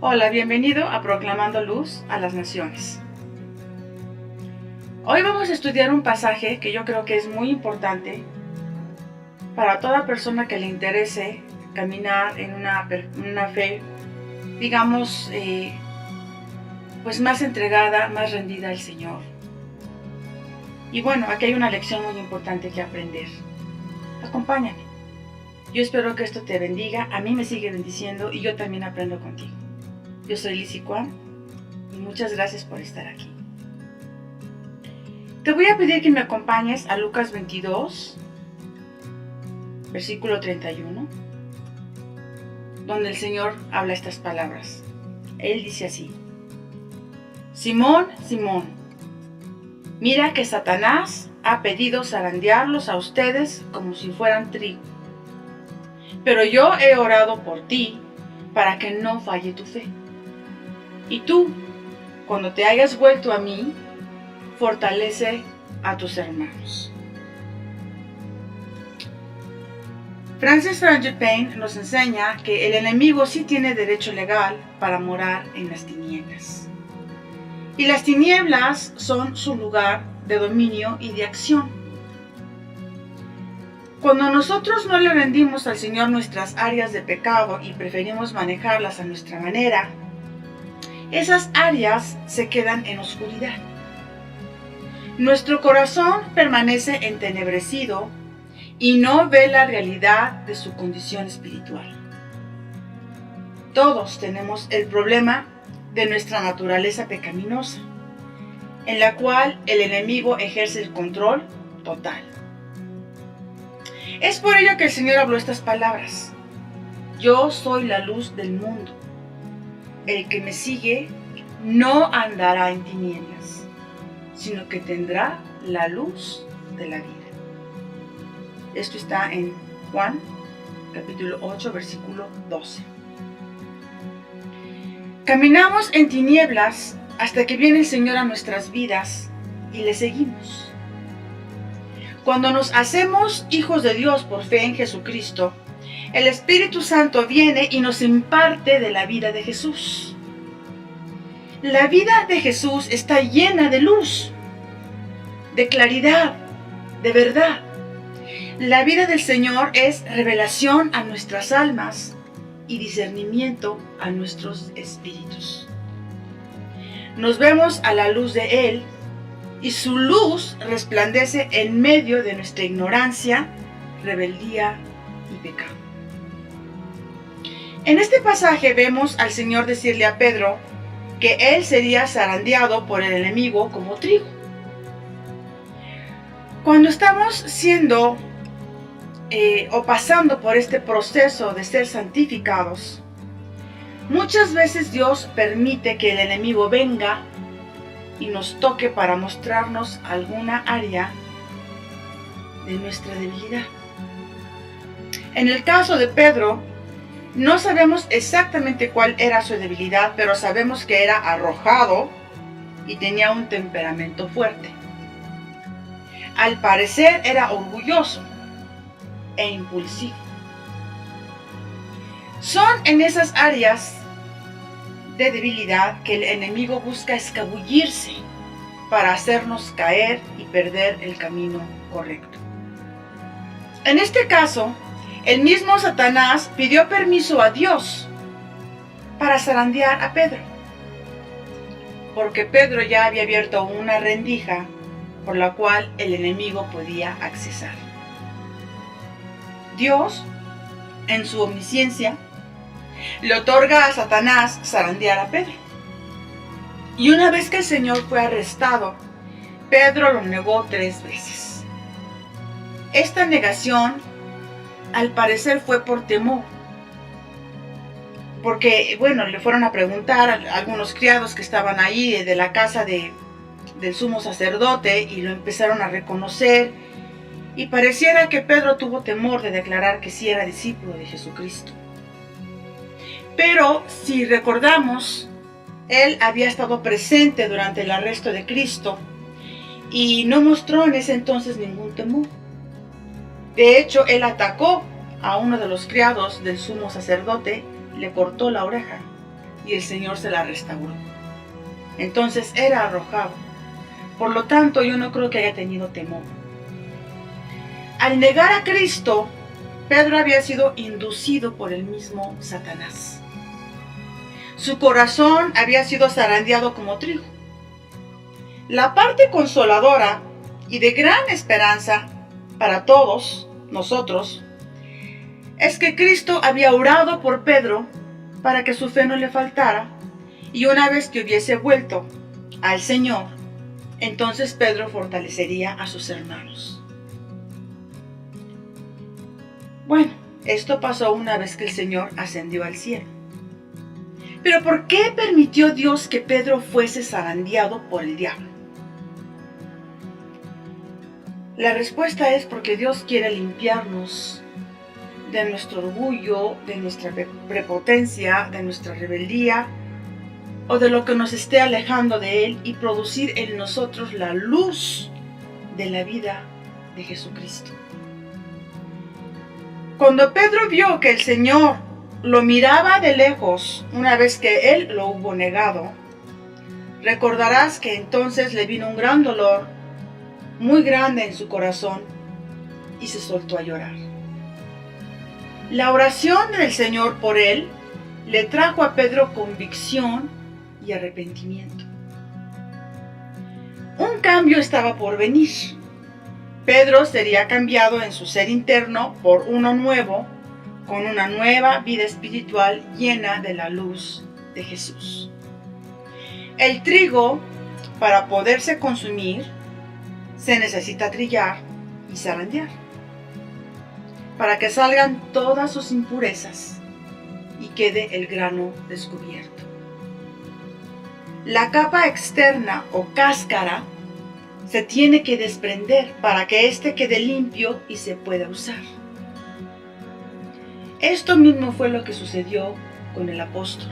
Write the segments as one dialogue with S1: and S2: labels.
S1: Hola, bienvenido a Proclamando Luz a las Naciones. Hoy vamos a estudiar un pasaje que yo creo que es muy importante para toda persona que le interese caminar en una fe, digamos, pues más entregada, más rendida al Señor. Y bueno, aquí hay una lección muy importante que aprender. Acompáñame. Yo espero que esto te bendiga, a mí me sigue bendiciendo y yo también aprendo contigo. Yo soy Lizzy Kwan y muchas gracias por estar aquí. Te voy a pedir que me acompañes a Lucas 22, versículo 31, donde el Señor habla estas palabras. Él dice así: Simón, Simón, mira que Satanás ha pedido zarandearlos a ustedes como si fueran trigo. Pero yo he orado por ti para que no falle tu fe. Y tú, cuando te hayas vuelto a mí, fortalece a tus hermanos. Francis Frangipane nos enseña que el enemigo sí tiene derecho legal para morar en las tinieblas. Y las tinieblas son su lugar de dominio y de acción. Cuando nosotros no le rendimos al Señor nuestras áreas de pecado y preferimos manejarlas a nuestra manera, esas áreas se quedan en oscuridad. Nuestro corazón permanece entenebrecido y no ve la realidad de su condición espiritual. Todos tenemos el problema de nuestra naturaleza pecaminosa, en la cual el enemigo ejerce el control total. Es por ello que el Señor habló estas palabras: Yo soy la luz del mundo. El que me sigue no andará en tinieblas, sino que tendrá la luz de la vida. Esto está en Juan, capítulo 8, versículo 12. Caminamos en tinieblas hasta que viene el Señor a nuestras vidas y le seguimos. Cuando nos hacemos hijos de Dios por fe en Jesucristo, el Espíritu Santo viene y nos imparte de la vida de Jesús. La vida de Jesús está llena de luz, de claridad, de verdad. La vida del Señor es revelación a nuestras almas y discernimiento a nuestros espíritus. Nos vemos a la luz de Él y su luz resplandece en medio de nuestra ignorancia, rebeldía y pecado. En este pasaje vemos al Señor decirle a Pedro que él sería zarandeado por el enemigo como trigo. Cuando estamos siendo o pasando por este proceso de ser santificados, muchas veces Dios permite que el enemigo venga y nos toque para mostrarnos alguna área de nuestra debilidad. En el caso de Pedro, no sabemos exactamente cuál era su debilidad, pero sabemos que era arrojado y tenía un temperamento fuerte. Al parecer era orgulloso e impulsivo. Son en esas áreas de debilidad que el enemigo busca escabullirse para hacernos caer y perder el camino correcto. En este caso, el mismo Satanás pidió permiso a Dios para zarandear a Pedro, porque Pedro ya había abierto una rendija por la cual el enemigo podía accesar. Dios, en su omnisciencia, le otorga a Satanás zarandear a Pedro. Y una vez que el Señor fue arrestado, Pedro lo negó 3 veces. Esta negación, al parecer, fue por temor. Porque, le fueron a preguntar a algunos criados que estaban ahí de la casa del sumo sacerdote y lo empezaron a reconocer. Y pareciera que Pedro tuvo temor de declarar que sí era discípulo de Jesucristo. Pero si recordamos, él había estado presente durante el arresto de Cristo y no mostró en ese entonces ningún temor. De hecho, él atacó a uno de los criados del sumo sacerdote, le cortó la oreja y el Señor se la restauró. Entonces era arrojado. Por lo tanto, yo no creo que haya tenido temor. Al negar a Cristo, Pedro había sido inducido por el mismo Satanás. Su corazón había sido zarandeado como trigo. La parte consoladora y de gran esperanza para todos nosotros es que Cristo había orado por Pedro para que su fe no le faltara, y una vez que hubiese vuelto al Señor, entonces Pedro fortalecería a sus hermanos. Bueno, esto pasó una vez que el Señor ascendió al cielo. Pero ¿por qué permitió Dios que Pedro fuese zarandeado por el diablo? La respuesta es porque Dios quiere limpiarnos de nuestro orgullo, de nuestra prepotencia, de nuestra rebeldía o de lo que nos esté alejando de Él, y producir en nosotros la luz de la vida de Jesucristo. Cuando Pedro vio que el Señor lo miraba de lejos una vez que Él lo hubo negado, recordarás que entonces le vino un gran dolor muy grande en su corazón y se soltó a llorar. La oración del Señor por él le trajo a Pedro convicción y arrepentimiento. Un cambio estaba por venir. Pedro sería cambiado en su ser interno por uno nuevo, con una nueva vida espiritual llena de la luz de Jesús. El trigo, para poderse consumir, se necesita trillar y zarandear, para que salgan todas sus impurezas y quede el grano descubierto. La capa externa o cáscara se tiene que desprender para que éste quede limpio y se pueda usar. Esto mismo fue lo que sucedió con el apóstol.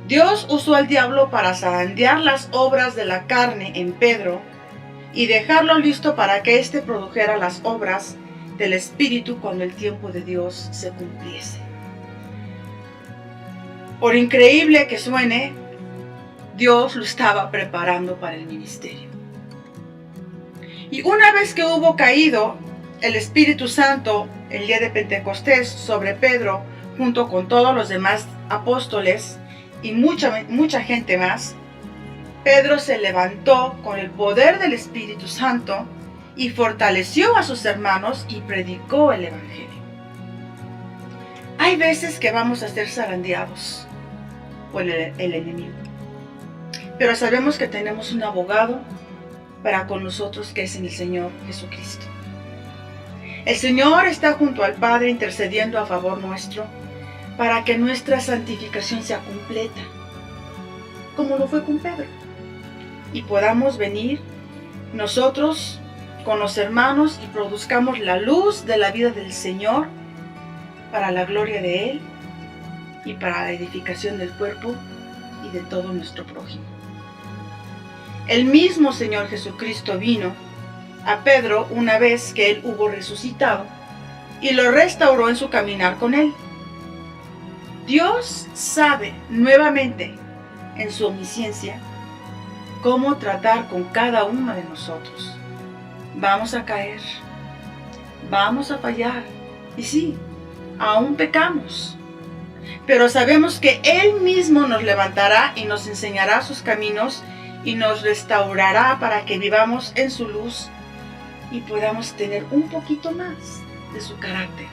S1: Dios usó al diablo para zarandear las obras de la carne en Pedro y dejarlo listo para que éste produjera las obras del Espíritu cuando el tiempo de Dios se cumpliese. Por increíble que suene, Dios lo estaba preparando para el ministerio. Y una vez que hubo caído el Espíritu Santo el día de Pentecostés sobre Pedro, junto con todos los demás apóstoles y mucha gente más, Pedro se levantó con el poder del Espíritu Santo y fortaleció a sus hermanos y predicó el Evangelio. Hay veces que vamos a ser zarandeados por el enemigo, pero sabemos que tenemos un abogado para con nosotros, que es en el Señor Jesucristo. El Señor está junto al Padre intercediendo a favor nuestro para que nuestra santificación sea completa, como lo fue con Pedro, y podamos venir nosotros con los hermanos y produzcamos la luz de la vida del Señor para la gloria de Él y para la edificación del cuerpo y de todo nuestro prójimo. El mismo Señor Jesucristo vino a Pedro una vez que Él hubo resucitado y lo restauró en su caminar con Él. Dios sabe nuevamente en su omnisciencia cómo tratar con cada uno de nosotros. Vamos a caer, vamos a fallar, y sí, aún pecamos, pero sabemos que Él mismo nos levantará y nos enseñará sus caminos y nos restaurará para que vivamos en su luz y podamos tener un poquito más de su carácter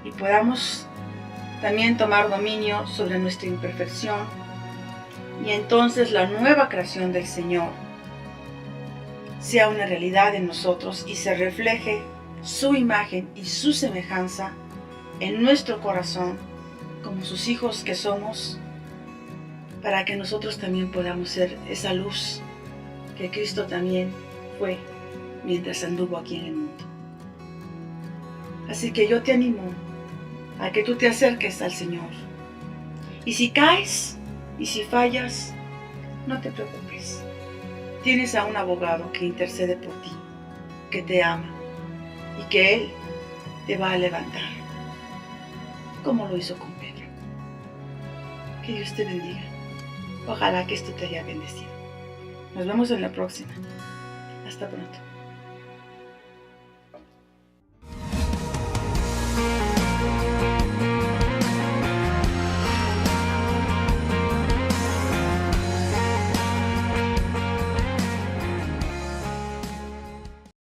S1: y podamos también tomar dominio sobre nuestra imperfección, y entonces la nueva creación del Señor sea una realidad en nosotros y se refleje su imagen y su semejanza en nuestro corazón como sus hijos que somos, para que nosotros también podamos ser esa luz que Cristo también fue mientras anduvo aquí en el mundo. Así que yo te animo a que tú te acerques al Señor. Y si caes y si fallas, no te preocupes. Tienes a un abogado que intercede por ti, que te ama y que Él te va a levantar, como lo hizo con Pedro. Que Dios te bendiga. Ojalá que esto te haya bendecido. Nos vemos en la próxima. Hasta pronto.